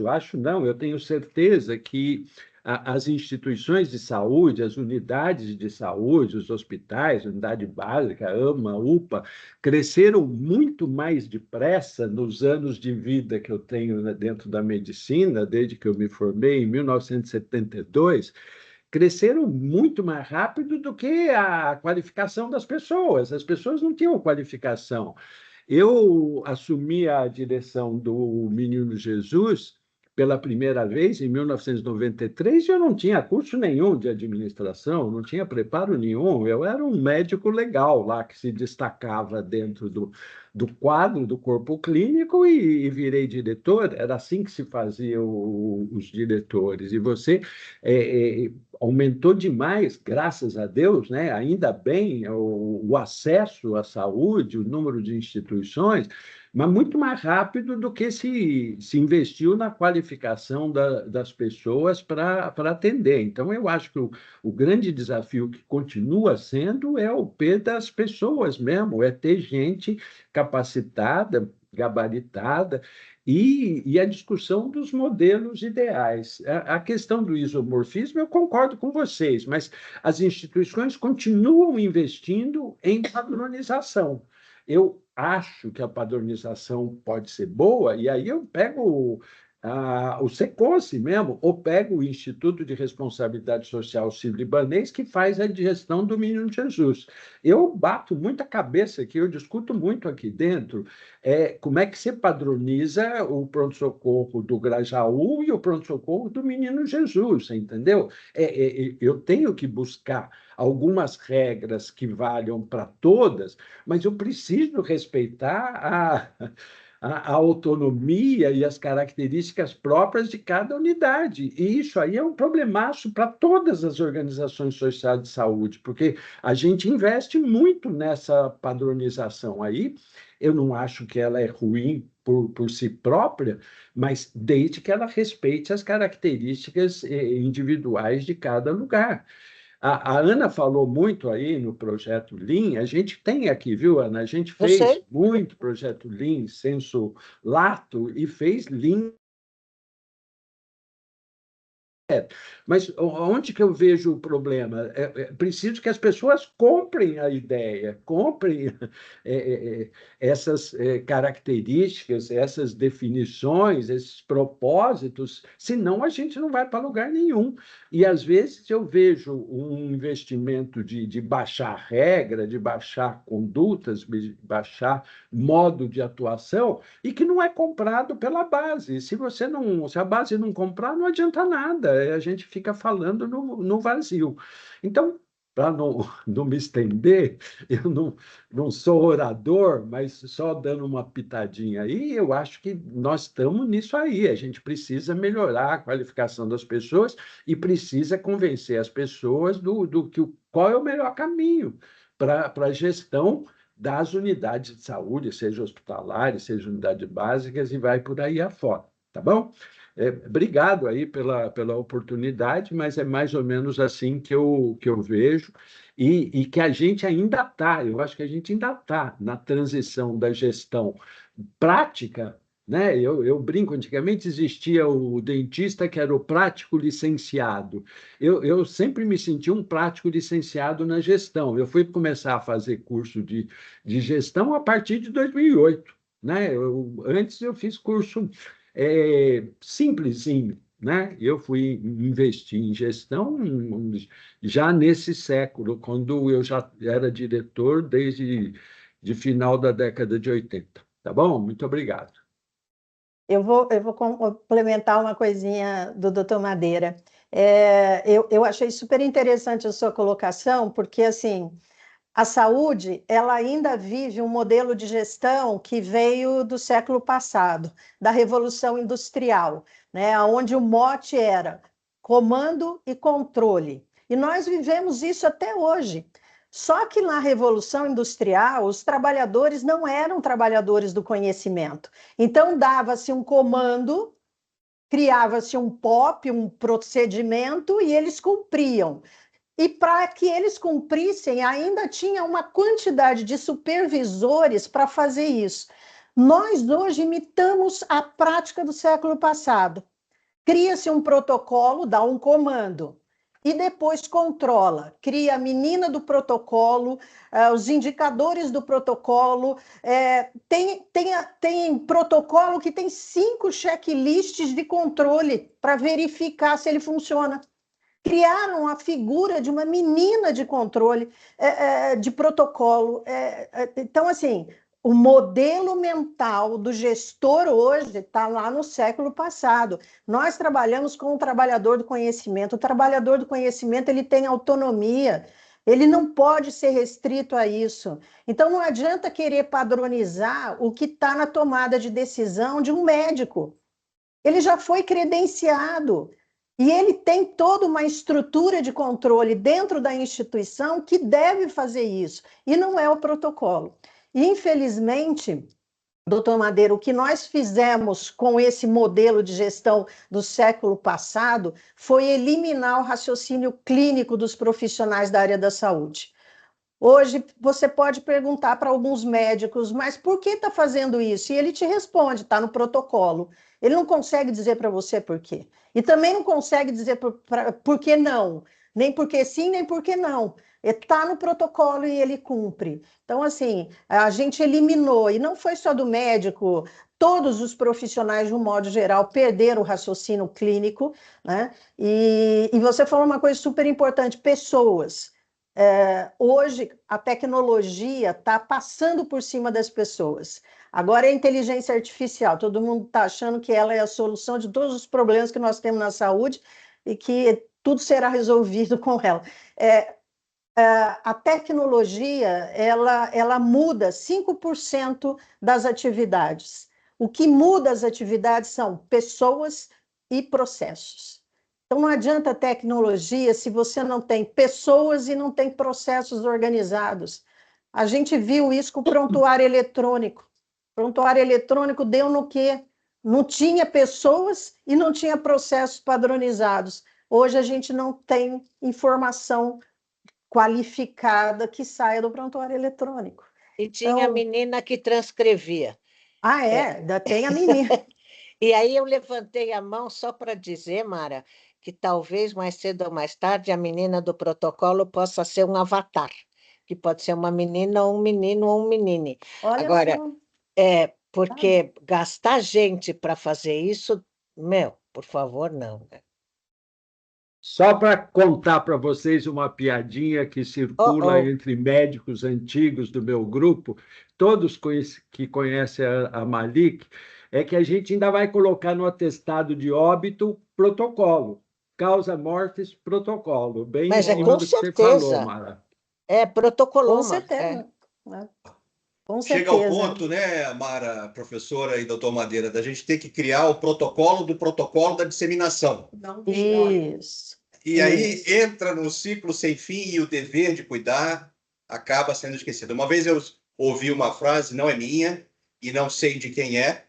Acho não, eu tenho certeza que as instituições de saúde, as unidades de saúde, os hospitais, unidade básica, AMA, UPA, cresceram muito mais depressa nos anos de vida que eu tenho, né, dentro da medicina, desde que eu me formei em 1972, cresceram muito mais rápido do que a qualificação das pessoas. As pessoas não tinham qualificação. Eu assumi a direção do Menino Jesus pela primeira vez em 1993 e eu não tinha curso nenhum de administração, não tinha preparo nenhum. Eu era um médico legal lá que se destacava dentro do quadro do corpo clínico e virei diretor. Era assim que se fazia os diretores. E você aumentou demais, graças a Deus, né? Ainda bem, o acesso à saúde, o número de instituições, mas muito mais rápido do que se investiu na qualificação das pessoas para atender. Então, eu acho que o grande desafio que continua sendo é o P das pessoas mesmo, é ter gente capacitada, gabaritada, e a discussão dos modelos ideais. A questão do isomorfismo, eu concordo com vocês, mas as instituições continuam investindo em padronização. Eu acho que a padronização pode ser boa, e aí eu pego o SECONSE mesmo, ou pego o Instituto de Responsabilidade Social Sírio-Libanês, que faz a gestão do Menino Jesus. Eu bato muita cabeça aqui, eu discuto muito aqui dentro, como é que se padroniza o pronto-socorro do Grajaú e o pronto-socorro do Menino Jesus, entendeu? Eu tenho que buscar algumas regras que valham para todas, mas eu preciso respeitar a autonomia e as características próprias de cada unidade. E isso aí é um problemaço para todas as organizações sociais de saúde, porque a gente investe muito nessa padronização aí. Eu não acho que ela é ruim por si própria, mas desde que ela respeite as características individuais de cada lugar. A Ana falou muito aí no projeto Lean, a gente tem aqui, viu, Ana? A gente Eu fez sei. muito projeto Lean, senso lato, e fez Lean. Mas onde que eu vejo o problema? É preciso que as pessoas comprem a ideia, comprem é, é, essas características, essas definições, esses propósitos, senão a gente não vai para lugar nenhum. E, às vezes, eu vejo um investimento de baixar regra, de baixar condutas, de baixar modo de atuação, e que não é comprado pela base. Se a base não comprar, não adianta nada. A gente fica falando no vazio. Então, para não me estender, eu não sou orador, mas só dando uma pitadinha aí, eu acho que nós estamos nisso aí. A gente precisa melhorar a qualificação das pessoas e precisa convencer as pessoas qual é o melhor caminho para a gestão das unidades de saúde, seja hospitalares, seja unidades básicas, e vai por aí afora, tá bom? Obrigado aí pela oportunidade, mas é mais ou menos assim que eu vejo, e que a gente ainda está, eu acho que a gente ainda está na transição da gestão prática, né? Eu brinco, antigamente existia o dentista que era o prático licenciado. Eu sempre me senti um prático licenciado na gestão. Eu fui começar a fazer curso de gestão a partir de 2008, né? Antes eu fiz curso simplesinho, né? Eu fui investir em gestão já nesse século, quando eu já era diretor desde de final da década de 80. Tá bom? Muito obrigado. Eu vou complementar uma coisinha do Dr. Madeira. Eu achei super interessante a sua colocação, porque assim, a saúde, ela ainda vive um modelo de gestão que veio do século passado, da Revolução Industrial, né, onde o mote era comando e controle. E nós vivemos isso até hoje. Só que na Revolução Industrial, os trabalhadores não eram trabalhadores do conhecimento. Então, dava-se um comando, criava-se um POP, um procedimento, e eles cumpriam. E para que eles cumprissem, ainda tinha uma quantidade de supervisores para fazer isso. Nós hoje imitamos a prática do século passado. Cria-se um protocolo, dá um comando, e depois controla. Cria a menina do protocolo, os indicadores do protocolo. Tem protocolo que tem 5 checklists de controle para verificar se ele funciona. Criaram a figura de uma menina de controle, de protocolo. Então, assim, o modelo mental do gestor hoje está lá no século passado. Nós trabalhamos com o trabalhador do conhecimento. O trabalhador do conhecimento, ele tem autonomia, ele não pode ser restrito a isso. Então, não adianta querer padronizar o que está na tomada de decisão de um médico. Ele já foi credenciado. E ele tem toda uma estrutura de controle dentro da instituição que deve fazer isso, e não é o protocolo. E, infelizmente, doutor Madeira, o que nós fizemos com esse modelo de gestão do século passado foi eliminar o raciocínio clínico dos profissionais da área da saúde. Hoje, você pode perguntar para alguns médicos, mas por que está fazendo isso? E ele te responde, está no protocolo. Ele não consegue dizer para você por quê. E também não consegue dizer por que não. Nem porque sim, nem porque não. Está no protocolo e ele cumpre. Então, assim, a gente eliminou, e não foi só do médico, todos os profissionais, de um modo geral, perderam o raciocínio clínico, né? E você falou uma coisa super importante, pessoas. Hoje, a tecnologia está passando por cima das pessoas. Agora é a inteligência artificial. Todo mundo está achando que ela é a solução de todos os problemas que nós temos na saúde e que tudo será resolvido com ela. A tecnologia, ela muda 5% das atividades. O que muda as atividades são pessoas e processos. Então, não adianta tecnologia se você não tem pessoas e não tem processos organizados. A gente viu isso com o prontuário eletrônico. O prontuário eletrônico deu no quê? Não tinha pessoas e não tinha processos padronizados. Hoje a gente não tem informação qualificada que saia do prontuário eletrônico. E tinha a menina que transcrevia. Ainda tem a menina. E aí eu levantei a mão só para dizer, Mara, que talvez mais cedo ou mais tarde a menina do protocolo possa ser um avatar, que pode ser uma menina ou um menino ou um menine. Olha Agora, só. porque gastar gente para fazer isso, por favor, não. Só para contar para vocês uma piadinha que circula Oh. entre médicos antigos do meu grupo, todos que conhecem a Malik, é que a gente ainda vai colocar no atestado de óbito protocolo. Causa mortes, protocolo. Bem Mas em cima com do que você falou, certeza. Mara. Protocoloma. Com certeza. Com Chega ao certeza. ponto, né, Mara, professora e doutor Madeira, da gente ter que criar o protocolo do protocolo da disseminação. Não tem hora. Isso. E aí Isso. entra no ciclo sem fim e o dever de cuidar acaba sendo esquecido. Uma vez eu ouvi uma frase, não é minha e não sei de quem é,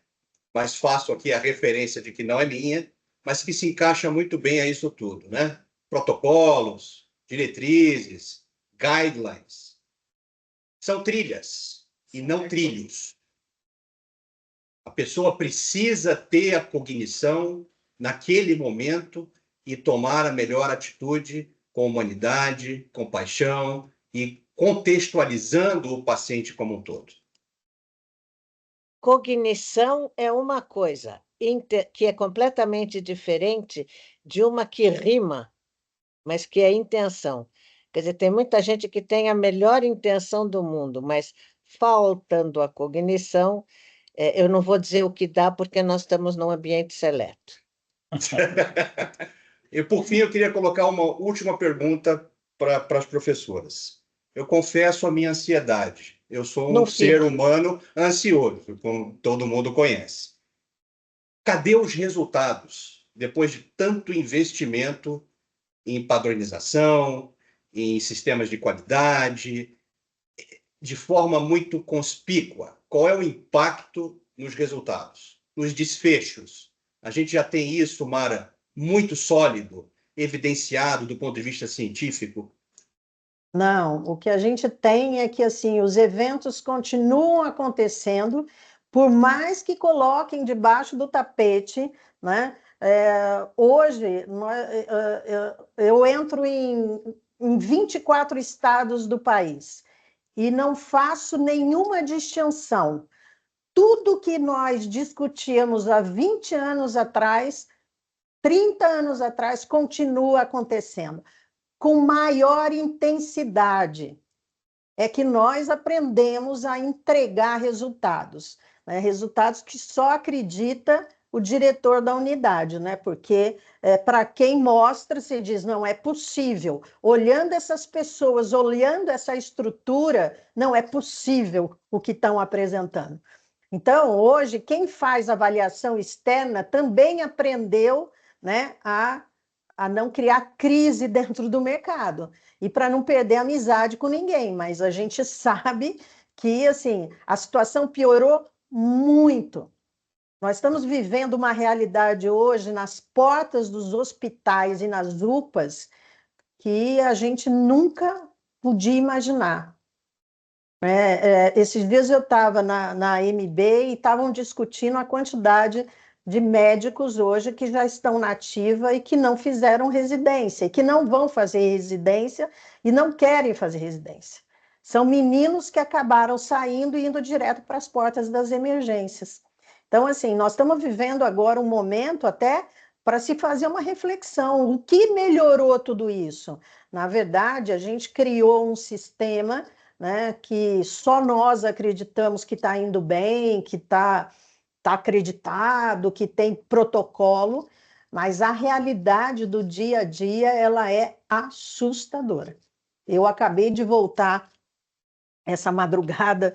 mas faço aqui a referência de que não é minha, mas que se encaixa muito bem a isso tudo, né? Protocolos, diretrizes, guidelines. São trilhas e não trilhos. A pessoa precisa ter a cognição naquele momento e tomar a melhor atitude com humanidade, compaixão e contextualizando o paciente como um todo. Cognição é uma coisa que é completamente diferente de uma que rima, mas que é intenção. Quer dizer, tem muita gente que tem a melhor intenção do mundo, mas faltando a cognição, Eu não vou dizer o que dá, porque nós estamos num ambiente seleto. E, por fim, eu queria colocar uma última pergunta para as professoras. Eu confesso a minha ansiedade. Eu sou um Não ser fique. humano ansioso, como todo mundo conhece. Cadê os resultados depois de tanto investimento em padronização, em sistemas de qualidade, de forma muito conspícua? Qual é o impacto nos resultados, nos desfechos? A gente já tem isso, Mara, muito sólido, evidenciado do ponto de vista científico. Não, o que a gente tem é que assim os eventos continuam acontecendo, por mais que coloquem debaixo do tapete, né? Hoje eu entro em 24 estados do país e não faço nenhuma distinção. Tudo que nós discutíamos há 20 anos atrás, 30 anos atrás, continua acontecendo, com maior intensidade. É que nós aprendemos a entregar resultados, né? Resultados que só acredita o diretor da unidade, né? Porque para quem mostra, se diz, não é possível. Olhando essas pessoas, olhando essa estrutura, não é possível o que estão apresentando. Então, hoje, quem faz avaliação externa também aprendeu, né, a não criar crise dentro do mercado e para não perder amizade com ninguém. Mas a gente sabe que assim a situação piorou muito. Nós estamos vivendo uma realidade hoje nas portas dos hospitais e nas UPAs que a gente nunca podia imaginar. Esses dias eu estava na MB e estavam discutindo a quantidade de médicos hoje que já estão na ativa e que não fizeram residência, e que não vão fazer residência e não querem fazer residência. São meninos que acabaram saindo e indo direto para as portas das emergências. Então, assim, nós estamos vivendo agora um momento até para se fazer uma reflexão. O que melhorou tudo isso? Na verdade, a gente criou um sistema, né, que só nós acreditamos que está indo bem, que está acreditado, que tem protocolo, mas a realidade do dia a dia ela é assustadora. Eu acabei de voltar essa madrugada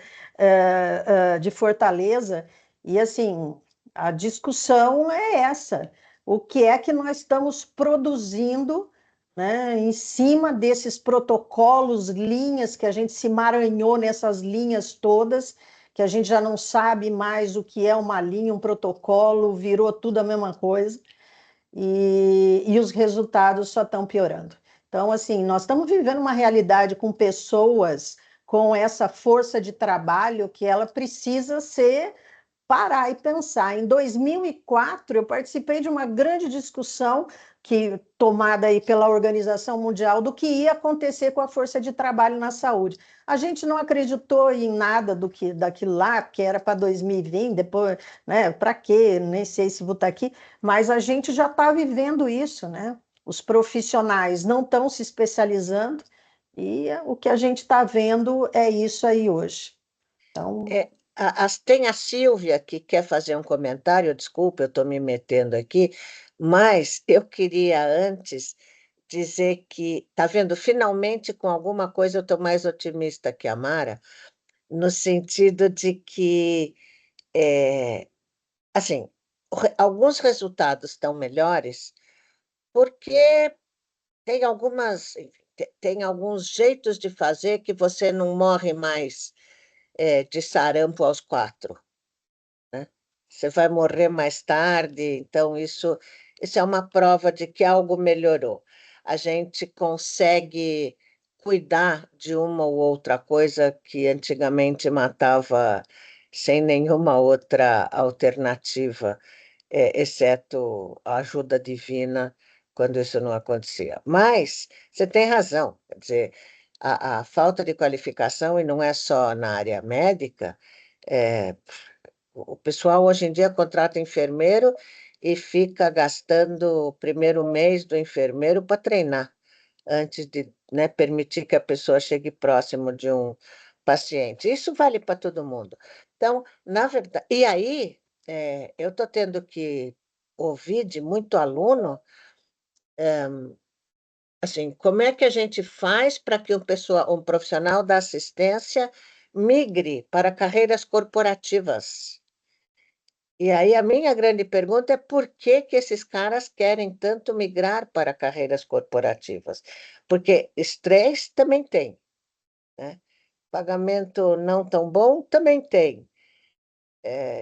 de Fortaleza e assim a discussão é essa: o que é que nós estamos produzindo, né, em cima desses protocolos, linhas que a gente se emaranhou nessas linhas todas, que a gente já não sabe mais o que é uma linha, um protocolo, virou tudo a mesma coisa, e os resultados só estão piorando. Então, assim, nós estamos vivendo uma realidade com pessoas com essa força de trabalho que ela precisa ser parar e pensar. Em 2004, eu participei de uma grande discussão tomada aí pela Organização Mundial do que ia acontecer com a força de trabalho na saúde. A gente não acreditou em nada daquilo lá, porque era para 2020, depois, né? Para quê? Nem sei se vou estar aqui, mas a gente já está vivendo isso, né? Os profissionais não estão se especializando e o que a gente está vendo é isso aí hoje. Então, Tem a Silvia que quer fazer um comentário, desculpa, eu estou me metendo aqui, mas eu queria antes dizer que, tá vendo, finalmente com alguma coisa eu estou mais otimista que a Mara, no sentido de que, assim, alguns resultados estão melhores porque tem tem alguns jeitos de fazer que você não morre mais de sarampo aos 4. Você vai morrer mais tarde, então isso é uma prova de que algo melhorou. A gente consegue cuidar de uma ou outra coisa que antigamente matava sem nenhuma outra alternativa, exceto a ajuda divina, quando isso não acontecia. Mas você tem razão, quer dizer, a falta de qualificação, e não é só na área médica, o pessoal hoje em dia contrata enfermeiro e fica gastando o primeiro mês do enfermeiro para treinar, antes de, né, permitir que a pessoa chegue próximo de um paciente. Isso vale para todo mundo. Então, na verdade, e aí eu estou tendo que ouvir de muito aluno, assim, como é que a gente faz para que um profissional da assistência migre para carreiras corporativas? E aí a minha grande pergunta é por que que esses caras querem tanto migrar para carreiras corporativas? Porque estresse também tem, né? Pagamento não tão bom também tem.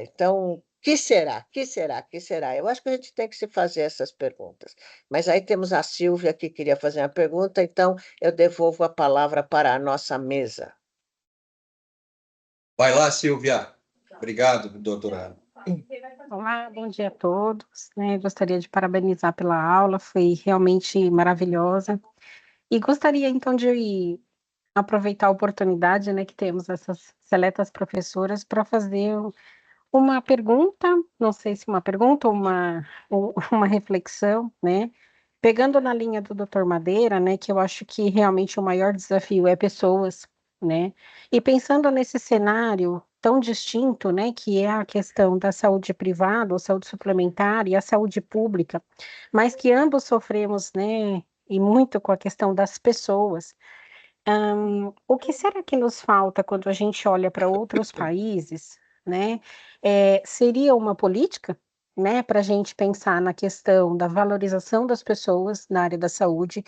Então, que será? Que será? Que será? Eu acho que a gente tem que se fazer essas perguntas. Mas aí temos a Silvia que queria fazer uma pergunta, então eu devolvo a palavra para a nossa mesa. Vai lá, Silvia. Obrigado, doutora. Olá, bom dia a todos, né? Gostaria de parabenizar pela aula, foi realmente maravilhosa. E gostaria, então, de aproveitar a oportunidade, né, que temos essas seletas professoras para fazer uma pergunta, não sei se uma pergunta ou uma reflexão, né? Pegando na linha do Dr. Madeira, né, que eu acho que realmente o maior desafio é pessoas, né? E pensando nesse cenário tão distinto, né, que é a questão da saúde privada ou saúde suplementar e a saúde pública, mas que ambos sofremos, né, e muito com a questão das pessoas. O que será que nos falta quando a gente olha para outros países, né? Seria uma política, né, para a gente pensar na questão da valorização das pessoas na área da saúde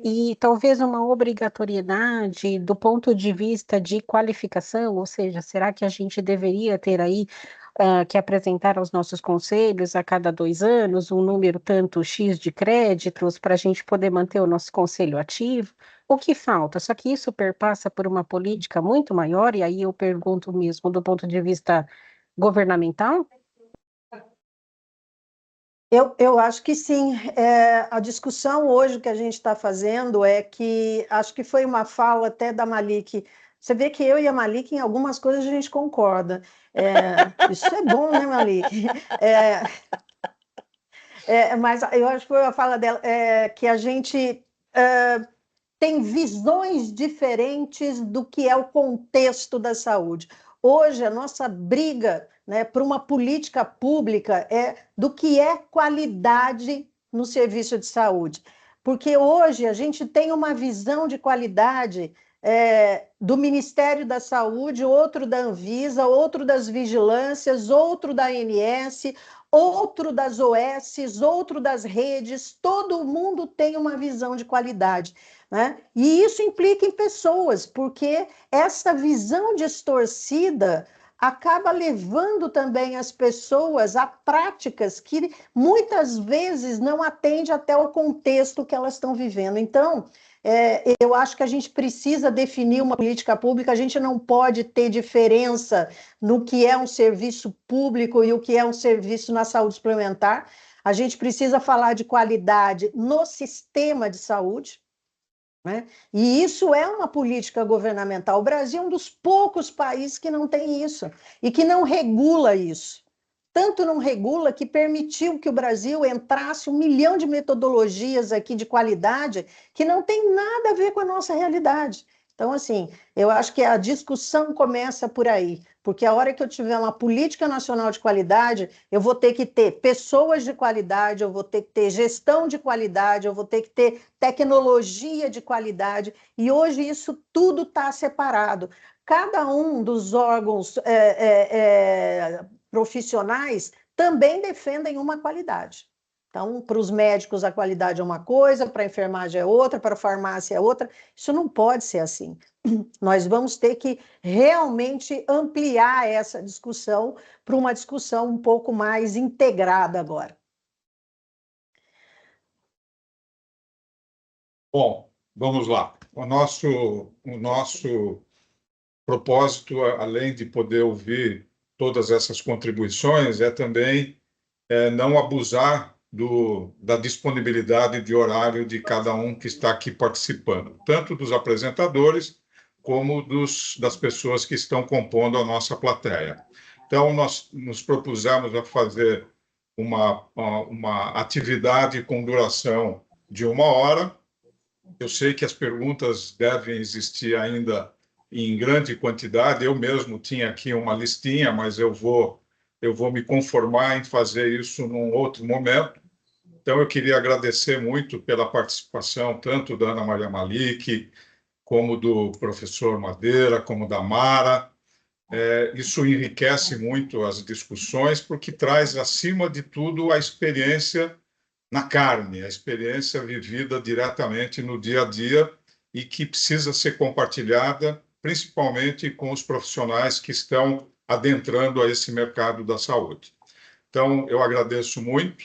e talvez uma obrigatoriedade do ponto de vista de qualificação, ou seja, será que a gente deveria ter aí que apresentar aos nossos conselhos a cada 2 anos um número tanto X de créditos para a gente poder manter o nosso conselho ativo? O que falta? Só que isso perpassa por uma política muito maior, e aí eu pergunto mesmo do ponto de vista governamental? Eu acho que sim. A discussão hoje que a gente está fazendo é que acho que foi uma fala até da Malik. Você vê que eu e a Malik, em algumas coisas, a gente concorda. Isso é bom, né, Malik? Mas eu acho que foi a fala dela, que a gente tem visões diferentes do que é o contexto da saúde. Hoje, a nossa briga, né, por uma política pública é do que é qualidade no serviço de saúde. Porque hoje a gente tem uma visão de qualidade do Ministério da Saúde, outro da Anvisa, outro das vigilâncias, outro da ANS, outro das OS, outro das redes, todo mundo tem uma visão de qualidade, né? E isso implica em pessoas, porque essa visão distorcida acaba levando também as pessoas a práticas que muitas vezes não atendem até o contexto que elas estão vivendo. Então, eu acho que a gente precisa definir uma política pública, a gente não pode ter diferença no que é um serviço público e o que é um serviço na saúde suplementar. A gente precisa falar de qualidade no sistema de saúde, né? E isso é uma política governamental. O Brasil é um dos poucos países que não tem isso e que não regula isso. Tanto não regula que permitiu que o Brasil entrasse 1 milhão de metodologias aqui de qualidade que não tem nada a ver com a nossa realidade. Então, assim, eu acho que a discussão começa por aí, porque a hora que eu tiver uma política nacional de qualidade, eu vou ter que ter pessoas de qualidade, eu vou ter que ter gestão de qualidade, eu vou ter que ter tecnologia de qualidade, e hoje isso tudo está separado. Cada um dos órgãos profissionais também defendem uma qualidade. Então, para os médicos, a qualidade é uma coisa, para a enfermagem é outra, para a farmácia é outra. Isso não pode ser assim. Nós vamos ter que realmente ampliar essa discussão para uma discussão um pouco mais integrada agora. Bom, vamos lá. O nosso propósito, além de poder ouvir todas essas contribuições, é também não abusar da disponibilidade de horário de cada um que está aqui participando, tanto dos apresentadores como das pessoas que estão compondo a nossa plateia. Então, nós nos propusemos a fazer uma atividade com duração de 1 hora. Eu sei que as perguntas devem existir ainda em grande quantidade. Eu mesmo tinha aqui uma listinha, mas eu vou me conformar em fazer isso num outro momento. Então, eu queria agradecer muito pela participação, tanto da Ana Maria Malik, como do professor Madeira, como da Mara. Isso enriquece muito as discussões, porque traz, acima de tudo, a experiência na carne, a experiência vivida diretamente no dia a dia e que precisa ser compartilhada, principalmente com os profissionais que estão adentrando a esse mercado da saúde. Então, eu agradeço muito.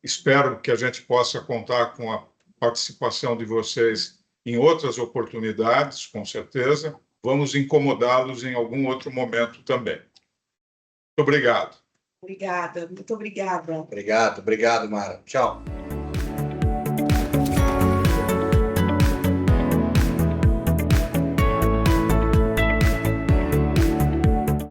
Espero que a gente possa contar com a participação de vocês em outras oportunidades, com certeza. Vamos incomodá-los em algum outro momento também. Muito obrigado. Obrigada, muito obrigada. Obrigado, Mara. Tchau.